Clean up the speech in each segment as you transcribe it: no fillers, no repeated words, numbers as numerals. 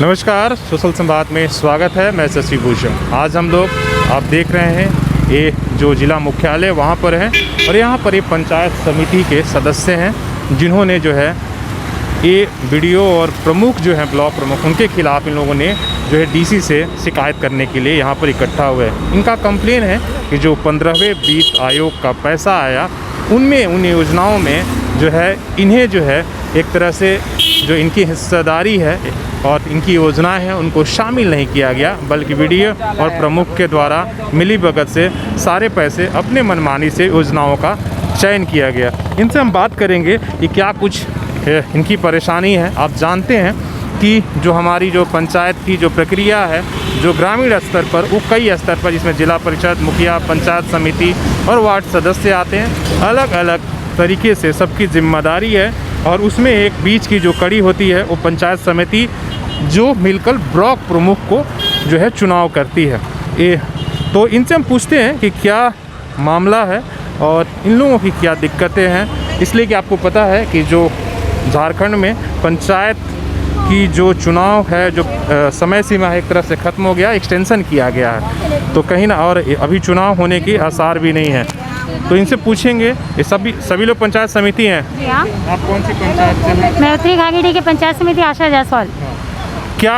नमस्कार, सोशल संवाद में स्वागत है। मैं शशि भूषण। आज हम लोग आप देख रहे हैं ये जो ज़िला मुख्यालय वहाँ पर है और यहाँ पर ये पंचायत समिति के सदस्य हैं जिन्होंने जो है ये वीडियो और प्रमुख जो है ब्लॉक प्रमुख उनके खिलाफ़ इन लोगों ने जो है डीसी से शिकायत करने के लिए यहाँ पर इकट्ठा हुए हैं। इनका कंप्लेन है कि जो 15वें वित्त आयोग का पैसा आया उनमें उन योजनाओं में जो है इन्हें जो है एक तरह से जो इनकी हिस्सेदारी है और इनकी योजनाएं हैं उनको शामिल नहीं किया गया, बल्कि वीडियो और प्रमुख के द्वारा मिलीभगत से सारे पैसे अपने मनमानी से योजनाओं का चयन किया गया। इनसे हम बात करेंगे कि क्या कुछ इनकी परेशानी है। आप जानते हैं कि जो हमारी जो पंचायत की जो प्रक्रिया है जो ग्रामीण स्तर पर वो कई स्तर पर जिसमें जिला परिषद, मुखिया, पंचायत समिति और वार्ड सदस्य आते हैं, अलग अलग तरीके से सबकी जिम्मेदारी है और उसमें एक बीच की जो कड़ी होती है वो पंचायत समिति जो मिलकर ब्लॉक प्रमुख को जो है चुनाव करती है। ये तो इनसे हम पूछते हैं कि क्या मामला है और इन लोगों की क्या दिक्कतें हैं, इसलिए कि आपको पता है कि जो झारखंड में पंचायत की जो चुनाव है जो समय सीमा एक तरह से ख़त्म हो गया, एक्सटेंशन किया गया है, तो कहीं ना और अभी चुनाव होने की आसार भी नहीं है। तो इनसे पूछेंगे, ये सभी लोग पंचायत समिति हैं। जी हाँ। आप कौन सी पंचायत से हैं? मैं उत्तरी घाघीडी के पंचायत समिति आशा जायसवाल। क्या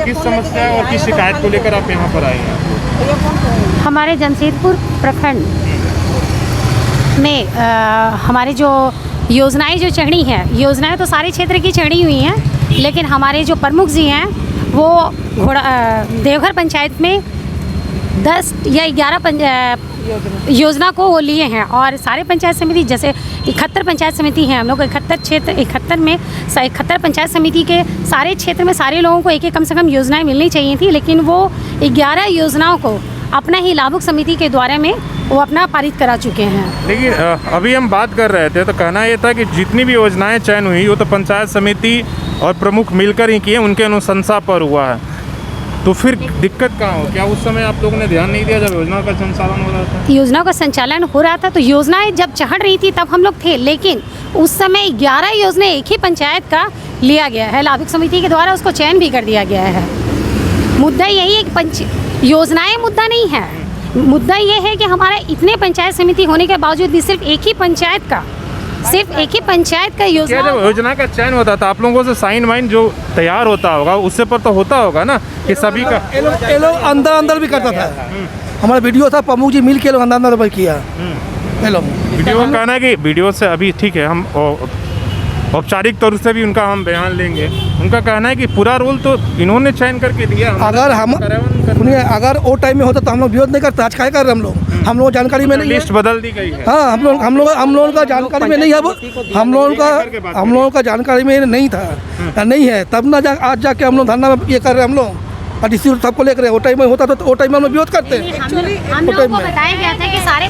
किस समस्या और किस शिकायत को लेकर आप यहाँ पर आए हैं? हमारे जमशेदपुर प्रखंड में हमारे जो योजनाएं जो चढ़ी हैं, योजनाएं तो सारे क्षेत्र की चढ़ी हुई हैं, लेकिन हमारे जो प्रमुख जी हैं वो देवघर पंचायत में 10 या 11 योजना को वो लिए हैं और सारे पंचायत समिति जैसे 71 पंचायत समिति हैं हम लोग 71 क्षेत्र 71 में 71 पंचायत समिति के सारे क्षेत्र में सारे लोगों को एक कम से कम योजनाएं मिलनी चाहिए थी, लेकिन वो 11 योजनाओं को अपना ही लाभुक समिति के द्वारा में वो अपना पारित करा चुके हैं। लेकिन अभी हम बात कर रहे थे तो कहना ये था कि जितनी भी योजनाएं चयन हुई वो तो पंचायत समिति और प्रमुख मिलकर ही किए, उनके अनुशंसा पर हुआ है, तो फिर दिक्कत कहाँ हो? क्या उस समय आप लोगों ने ध्यान नहीं दिया जब योजना का संचालन हो रहा था? योजना का संचालन हो रहा था तो योजनाएं जब चढ़ रही थी तब हम लोग थे, लेकिन उस समय 11 योजनाएं एक ही पंचायत का लिया गया है, लाभुक समिति के द्वारा उसको चयन भी कर दिया गया है। मुद्दा यही है, योजनाएं मुद्दा नहीं है, मुद्दा ये है कि हमारा इतने पंचायत समिति होने के बावजूद भी सिर्फ एक ही पंचायत का योजना का चयन होता था, आप लोगों से साइन वाइन जो तैयार होता होगा उससे पर तो होता होगा ना कि सभी का ये लोग अंदर भी करता था। हमारा वीडियो था, प्रमुख जी मिल के लोग अंदर किया। वीडियो का कहना है कि वीडियो से अभी ठीक है, हम औपचारिक तौर से भी उनका हम बयान लेंगे। उनका कहना है कि पूरा रोल तो इन्होंने चयन करके दिया। अगर वो टाइम में होता तो हम लोग विरोध नहीं करते। आज क्या कर रहे हम लोग जानकारी में नहीं है, लिस्ट बदल दी गई है। हाँ, हम लोगों का जानकारी में नहीं है, हम लोगों का जानकारी में नहीं था, नहीं है, तब ना आज जाके हम लोग धरना ये कर रहे हैं हम लोग और इसी सबको लेकर। वो टाइम में होता तो वो टाइम में हम लोग विरोध करते हैं। हम लोगों को बताया गया था कि सारे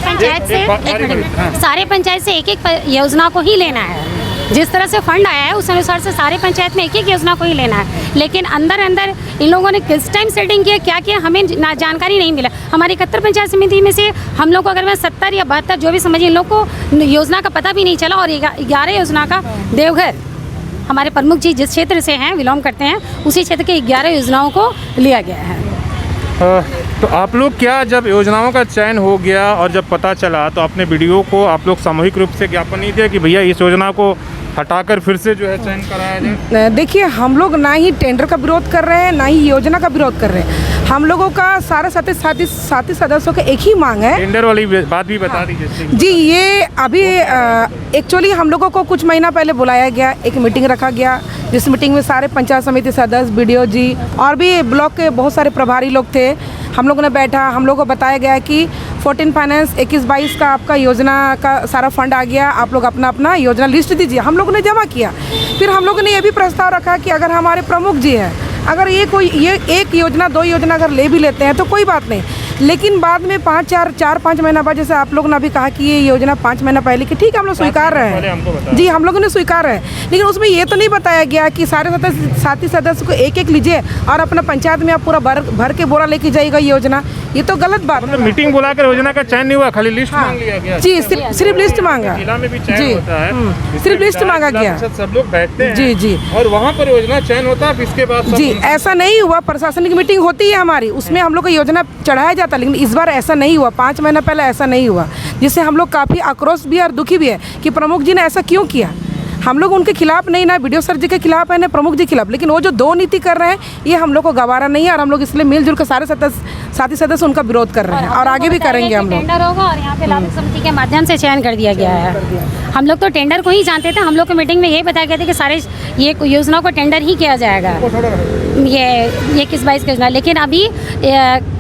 पंचायत से एक योजना को ही लेना है, जिस तरह से फंड आया है उस अनुसार से सारे पंचायत में एक योजना को ही लेना है, लेकिन अंदर इन लोगों ने किस टाइम सेटिंग किया क्या किया हमें जानकारी नहीं मिला। हमारी 71 पंचायत समिति में से हम लोग को अगर मैं 70 या 72 जो भी समझिए, इन लोग को योजना का पता भी नहीं चला और 11 योजना का देवघर हमारे प्रमुख जी जिस क्षेत्र से हैं बिलोंग करते हैं उसी क्षेत्र के 11 योजनाओं को लिया गया है। तो आप लोग क्या जब योजनाओं का चयन हो गया और जब पता चला तो अपने वीडियो को आप लोग सामूहिक रूप से ज्ञापन नहीं दिया कि भैया इस योजना को हटाकर फिर से जो है चयन कराया जाए? देखिए, हम लोग ना ही टेंडर का विरोध कर रहे हैं ना ही योजना का विरोध कर रहे हैं। हम लोगों का सारा साथी सदस्यों का एक ही मांग है। टेंडर वाली बात भी बता दीजिए जी। ये अभी एक्चुअली हम लोगों को कुछ महीना पहले बुलाया गया, एक मीटिंग रखा गया जिस मीटिंग में सारे पंचायत समिति सदस्य, BDO जी और भी ब्लॉक के बहुत सारे प्रभारी लोग थे। हम लोगों ने बैठा, हम लोगों को बताया गया कि 14 फाइनेंस 21-22 का आपका योजना का सारा फंड आ गया, आप लोग अपना योजना लिस्ट दीजिए। हम लोगों ने जमा किया। फिर हम लोगों ने ये भी प्रस्ताव रखा कि अगर हमारे प्रमुख जी हैं, अगर ये एक योजना 2 योजना अगर ले भी लेते हैं तो कोई बात नहीं, लेकिन बाद में 4-5 महीना बाद जैसे आप लोग ने अभी कहा कि ये योजना 5 महीना पहले की, ठीक है हम लोग स्वीकार रहे हैं जी, हम लोगों ने स्वीकार रहे हैं, लेकिन उसमें ये तो नहीं बताया गया कि सारे साथी सदस्य को एक लीजिए और अपना पंचायत में आप पूरा भर के बोरा लेके जाइएगा योजना। ये तो गलत बात है। मतलब मीटिंग बुलाकर योजना का चयन नहीं हुआ, खाली लिस्ट मांग लिया गया। जी, सिर्फ लिस्ट मांगा। जिला में भी चयन जी, होता है, सिर्फ लिस्ट मांगा गया। सब लोग बैठते हैं जी, जी। और वहाँ पर योजना चयन होता है, इसके बाद जी, ऐसा नहीं हुआ। प्रशासनिक मीटिंग होती है हमारी, उसमें हम लोग को योजना चढ़ाया जाता है, लेकिन इस बार ऐसा नहीं हुआ। 5 महीना पहले ऐसा नहीं हुआ, जिससे हम लोग काफ़ी आक्रोश भी है और दुखी भी है कि प्रमुख जी ने ऐसा क्यों किया। हम लोग उनके खिलाफ नहीं, ना वीडियो सर जी के खिलाफ है, ना प्रमुख जी के खिलाफ, लेकिन वो जो 2 नीति कर रहे हैं ये हम लोग को गवारा नहीं है और हम लोग इसलिए मिलजुल कर सारे साथी सदस्य उनका विरोध कर रहे हैं और आगे भी करेंगे हम लोग। टेंडर होगा और यहाँ पे लाभुक समिति के माध्यम से चयन कर दिया गया है। हम लोग तो टेंडर को ही जानते थे, हम लोग को मीटिंग में यही बताया गया था कि सारे ये योजना को टेंडर ही किया जाएगा, ये 21-22 की योजना। लेकिन अभी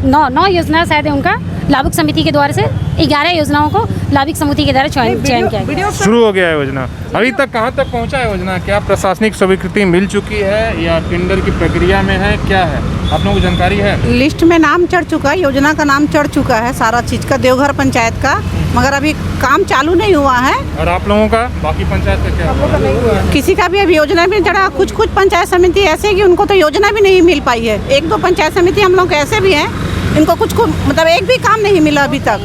9 योजना शायद उनका लाभुक समिति के द्वारा से 11 योजनाओं को लाभुक समिति के द्वारा चयन किया गया। शुरू हो गया है योजना। अभी तक कहाँ तक पहुँचा है योजना? क्या प्रशासनिक स्वीकृति मिल चुकी है या टेंडर की प्रक्रिया में है, क्या है, आप लोगों को जानकारी है? लिस्ट में नाम चढ़ चुका है, योजना का नाम चढ़ चुका है, सारा चीज़ का, देवघर पंचायत का, मगर अभी काम चालू नहीं हुआ है। और आप लोगों का बाकी पंचायत का क्या? किसी का भी अभी योजना भी नहीं चढ़ा। कुछ पंचायत समिति ऐसे कि उनको तो योजना भी नहीं मिल पाई है। 1-2 पंचायत समिति हम लोग ऐसे भी हैं, इनको कुछ मतलब एक भी काम नहीं मिला अभी तक,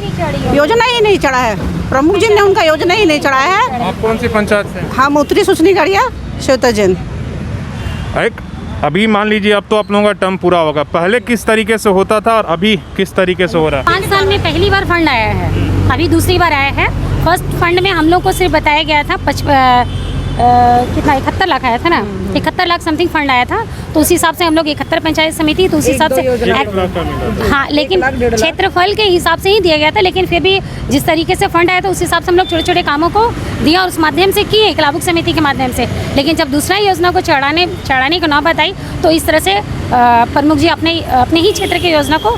योजना ही नहीं चढ़ा है। प्रमुख जी ने उनका योजना ही नहीं चढ़ाया है। आप कौन सी पंचायत से? हम उत्तरी सुसनी गढ़िया श्वेता जैन। अभी मान लीजिए अब तो आप लोगों का टर्म पूरा होगा, पहले किस तरीके से होता था और अभी किस तरीके से हो रहा है? 5 साल में पहली बार फंड आया है, अभी दूसरी बार आया है। फर्स्ट फंड में हम लोग को सिर्फ बताया गया था कितना 71 लाख आया था ना, 71 लाख समथिंग फंड आया था। तो उसी हिसाब से हम लोग 71 पंचायत समिति, तो उस हिसाब से हाँ, लेकिन क्षेत्रफल के हिसाब से ही दिया गया था। लेकिन फिर भी जिस तरीके से फंड आया था उस हिसाब से हम लोग छोटे छोटे कामों को दिया और उस माध्यम से किए, एक लाभुक समिति के माध्यम से। लेकिन जब दूसरा योजना को चढ़ाने को नौबत आई तो इस तरह से प्रमुख जी अपने ही क्षेत्र की योजना को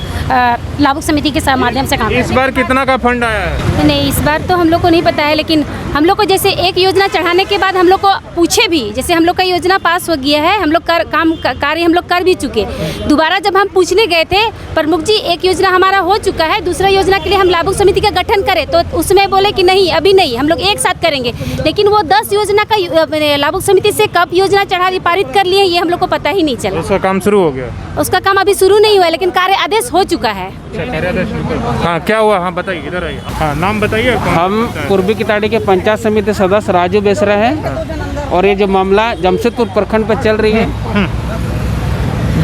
लाभुक समिति के माध्यम से काम इस बार कितना का फंड आया है? नहीं, इस बार तो हम लोग को नहीं पता है, लेकिन हम लोग को जैसे एक योजना चढ़ाने के बाद हम लोग को पूछे भी, जैसे हम लोग का योजना पास हो गया है, हम लोग कार्य हम लोग कर भी चुके। दोबारा जब हम पूछने गए थे प्रमुख जी एक योजना हमारा हो चुका है, दूसरा योजना के लिए हम लाभुक समिति का गठन करें, तो उसमें बोले कि नहीं अभी नहीं, हम लोग एक साथ करेंगे। लेकिन वो 10 योजना का लाभुक समिति से कब योजना पारित कर लिए ये हम लोग को पता ही नहीं चला। उसका काम शुरू हो गया? उसका काम अभी शुरू नहीं हुआ, लेकिन कार्य आदेश हो चुका है। हाँ, क्या हुआ? हाँ बताइए, इधर आइए। हाँ, नाम बताइए। हम पूर्वी किताड़ी के पंचायत समिति सदस्य राजू बेसरा है और ये जो मामला जमशेदपुर प्रखंड पर चल रही है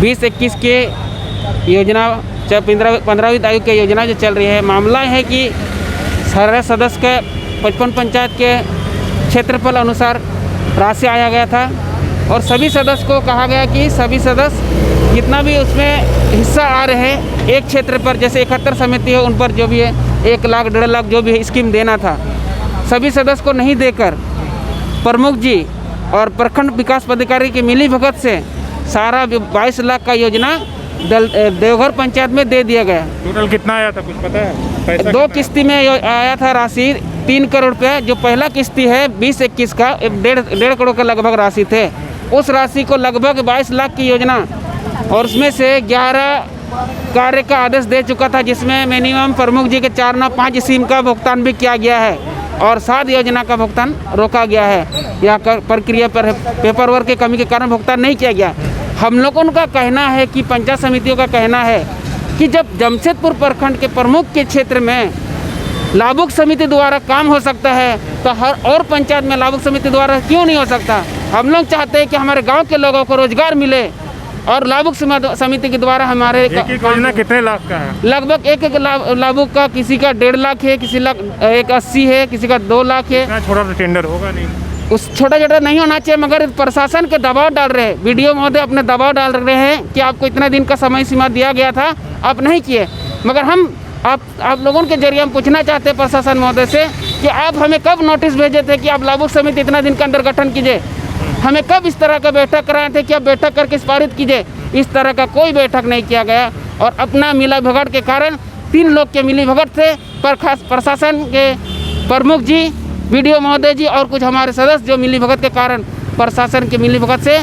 20-21 के योजना 15वीं आयु के योजना जो चल रही है, मामला है कि सारे सदस्य के 55 पंचायत के क्षेत्रफल अनुसार राशि आया गया था और सभी सदस्य को कहा गया कि सभी सदस्य जितना भी उसमें हिस्सा आ रहे हैं एक क्षेत्र पर, जैसे 71 समिति है उन पर जो भी है 1 लाख 1.5 लाख जो भी है स्कीम देना था, सभी सदस्य को नहीं देकर प्रमुख जी और प्रखंड विकास पदाधिकारी की मिली भगत से सारा 22 लाख का योजना देवघर पंचायत में दे दिया गया। टोटल कितना आया था कुछ पता है? पैसा 2 किस्ती में आया था राशि 3 करोड़ रुपये। जो पहला किस्ती है 20-21 का 1.5 करोड़ के लगभग राशि थे, उस राशि को लगभग 22 लाख की योजना और उसमें से 11 कार्य का आदेश दे चुका था, जिसमें मिनिमम प्रमुख जी के 4/5 स्कीम का भुगतान भी किया गया है और 7 योजना का भुगतान रोका गया है। यह प्रक्रिया पर पेपर वर्क की कमी के कारण भुगतान नहीं किया गया। हम लोगों का कहना है कि पंचायत समितियों का कहना है कि जब जमशेदपुर प्रखंड के प्रमुख के क्षेत्र में लाभुक समिति द्वारा काम हो सकता है तो हर और पंचायत में लाभुक समिति द्वारा क्यों नहीं हो सकता? हम लोग चाहते हैं कि हमारे गांव के लोगों को रोजगार मिले और लाभुक समिति के द्वारा हमारे एक योजना कितने लाख का है? लगभग एक लाभुक का किसी का 1.5 लाख है, किसी का 80 है, किसी का 2 लाख है। छोटा सा टेंडर होगा नहीं, उस छोटा नहीं होना चाहिए, मगर प्रशासन के दबाव डाल रहे हैं, वीडियो महोदय अपने दबाव डाल रहे हैं कि आपको इतना दिन का समय सीमा दिया गया था, आप नहीं किए। मगर हम आप लोगों के जरिए हम पूछना चाहते हैं प्रशासन महोदय से कि आप हमें कब नोटिस भेजे थे कि आप लाभुक समिति इतना दिन के अंदर गठन कीजिए? हमें कब इस तरह का बैठक कराए थे कि आप बैठक करके पारित कीजिए? इस तरह का कोई बैठक नहीं किया गया और अपना मिला भगत के कारण 3 लोग के मिली भगत से प्रशासन के प्रमुख जी, वीडियो महोदय जी और कुछ हमारे सदस्य जो मिली भगत के कारण प्रशासन के मिली भगत से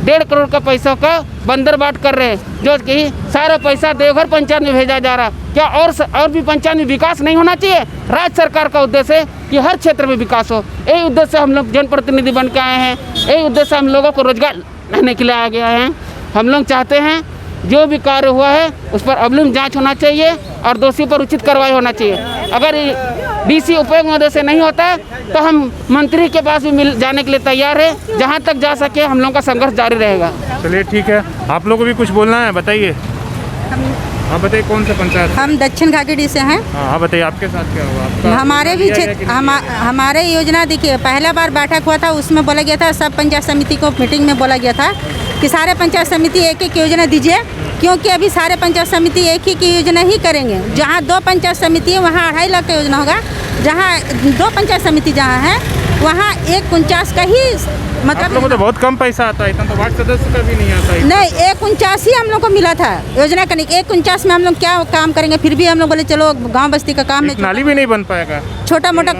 1.5 करोड़ का पैसा का बंदर बाट कर रहे हैं, जो कि सारा पैसा देवघर पंचायत में भेजा जा रहा। क्या और भी पंचायत में विकास नहीं होना चाहिए? राज्य सरकार का उद्देश्य है कि हर क्षेत्र में विकास हो। यही उद्देश्य से हम लोग जनप्रतिनिधि बन के आए हैं, यही उद्देश्य से हम लोगों को रोजगार देने के लिए आ गए हैं। हम लोग चाहते हैं जो भी कार्य हुआ है उस पर अवलिम जांच होना चाहिए और दोषी पर उचित कार्रवाई होना चाहिए। अगर डीसी उपायुक्त महोदय से नहीं होता है तो हम मंत्री के पास भी मिल जाने के लिए तैयार है। जहां तक जा सके हम लोगों का संघर्ष जारी रहेगा। चलिए ठीक है, आप लोगों को भी कुछ बोलना है, बताइए। आप बताइए कौन सा पंचायत? हम दक्षिण घाटी से हैं। हाँ बताइए, आपके साथ क्या हुआ? आपका हमारे भी दिया गया कि क्षेत्र नहीं दिया? हमारे योजना देखिए, पहला बार बैठक हुआ था, उसमें बोला गया था, सब पंचायत समिति को मीटिंग में बोला गया था कि सारे पंचायत समिति एक एक योजना दीजिए, क्योंकि अभी सारे पंचायत समिति एक ही की योजना ही करेंगे। जहाँ 2 पंचायत समिति है वहाँ 2.5 लाख का योजना होगा, जहाँ 2 पंचायत समिति जहाँ है वहाँ 149 का ही आप मतलब लोगों को तो बहुत कम पैसा आता है, इतना तो वार्ड सदस्य का भी नहीं आता है। नहीं, 149 ही हम लोग को मिला था योजना करने के। 149 में हम लोग क्या काम करेंगे, फिर भी हम लोग बोले चलो गांव बस्ती का काम एक है, नाली भी नहीं बन पाएगा। छोटा मोटा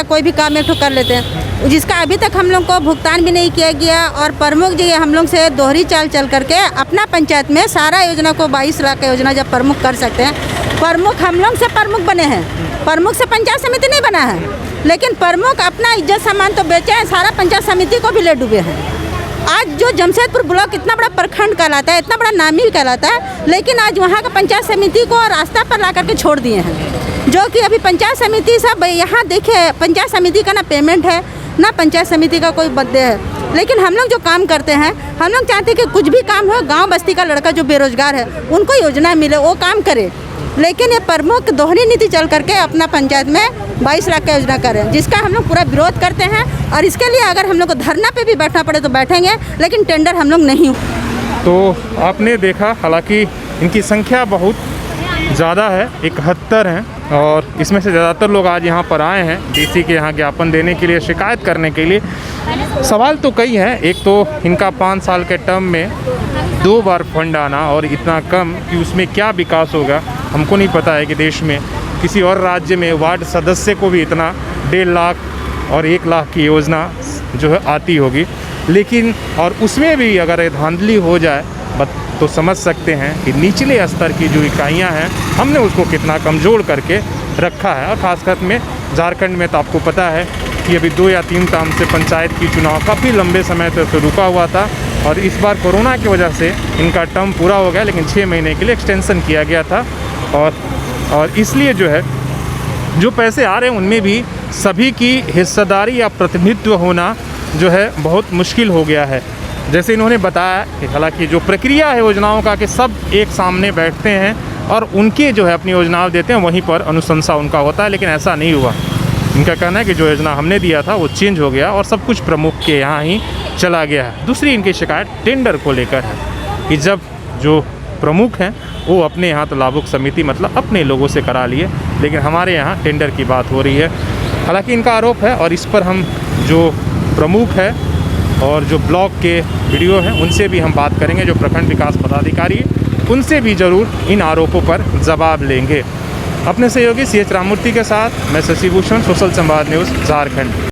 कोई भी काम एक ठो कर लेते हैं, जिसका अभी तक हम लोग को भुगतान भी नहीं किया गया। और प्रमुख जी हम लोग से दोहरी चाल चल करके अपना पंचायत में सारा योजना को 22 लाख का योजना जब प्रमुख कर सकते हैं, प्रमुख हम लोग से प्रमुख बने हैं, प्रमुख से पंचायत समिति नहीं बना है, लेकिन प्रमुख अपना इज्जत सामान तो बेचे हैं, सारा पंचायत समिति को भी ले डूबे हैं। आज जो जमशेदपुर ब्लॉक इतना बड़ा प्रखंड कहलाता है, इतना बड़ा नामी कहलाता है, लेकिन आज वहाँ का पंचायत समिति को रास्ता पर ला करके छोड़ दिए हैं। जो कि अभी पंचायत समिति सब यहाँ देखिए, पंचायत समिति का ना पेमेंट है ना पंचायत समिति का कोई बदले है। लेकिन हम लोग जो काम करते हैं, हम लोग चाहते हैं कि कुछ भी काम हो, गाँव बस्ती का लड़का जो बेरोजगार है उनको योजना मिले, वो काम करे। लेकिन ये प्रमुख दोहरी नीति चल करके अपना पंचायत में 22 लाख का योजना करें, जिसका हम लोग पूरा विरोध करते हैं। और इसके लिए अगर हम लोग को धरना पे भी बैठना पड़े तो बैठेंगे, लेकिन टेंडर हम लोग नहीं। तो आपने देखा, हालांकि इनकी संख्या बहुत ज़्यादा है, 71 हैं, और इसमें से ज़्यादातर लोग आज यहाँ पर आए हैं डीसी के यहाँ ज्ञापन देने के लिए, शिकायत करने के लिए। सवाल तो कई हैं। एक तो इनका 5 साल के टर्म में 2 बार फंड आना और इतना कम कि उसमें क्या विकास होगा हमको नहीं पता है कि देश में किसी और राज्य में वार्ड सदस्य को भी इतना 1.5 लाख और 1 लाख की योजना जो है आती होगी। लेकिन और उसमें भी अगर धांधली हो जाए तो समझ सकते हैं कि निचले स्तर की जो इकाइयां हैं हमने उसको कितना कमज़ोर करके रखा है। और ख़ासकर में झारखंड में तो आपको पता है कि अभी 2 या 3 टर्म से पंचायत की चुनाव काफ़ी लंबे समय तक तो रुका हुआ था, और इस बार कोरोना की वजह से इनका टर्म पूरा हो गया, लेकिन 6 महीने के लिए एक्सटेंशन किया गया था। और इसलिए जो है जो पैसे आ रहे हैं उनमें भी सभी की हिस्सेदारी या प्रतिनिधित्व होना जो है बहुत मुश्किल हो गया है। जैसे इन्होंने बताया कि हालांकि जो प्रक्रिया है योजनाओं का कि सब एक सामने बैठते हैं और उनके जो है अपनी योजनाएं देते हैं, वहीं पर अनुशंसा उनका होता है, लेकिन ऐसा नहीं हुआ। इनका कहना है कि जो योजना हमने दिया था वो चेंज हो गया और सब कुछ प्रमुख के यहाँ ही चला गया है। दूसरी इनकी शिकायत टेंडर को लेकर है कि जब जो प्रमुख हैं वो अपने यहाँ तो लाभुक समिति मतलब अपने लोगों से करा लिए, लेकिन हमारे यहाँ टेंडर की बात हो रही है। हालांकि इनका आरोप है और इस पर हम जो प्रमुख है और जो ब्लॉक के वीडियो हैं उनसे भी हम बात करेंगे, जो प्रखंड विकास पदाधिकारी उनसे भी ज़रूर इन आरोपों पर जवाब लेंगे। अपने सहयोगी CH राममूर्ति के साथ मैं शशि भूषण, सोशल संवाद न्यूज़ झारखंड।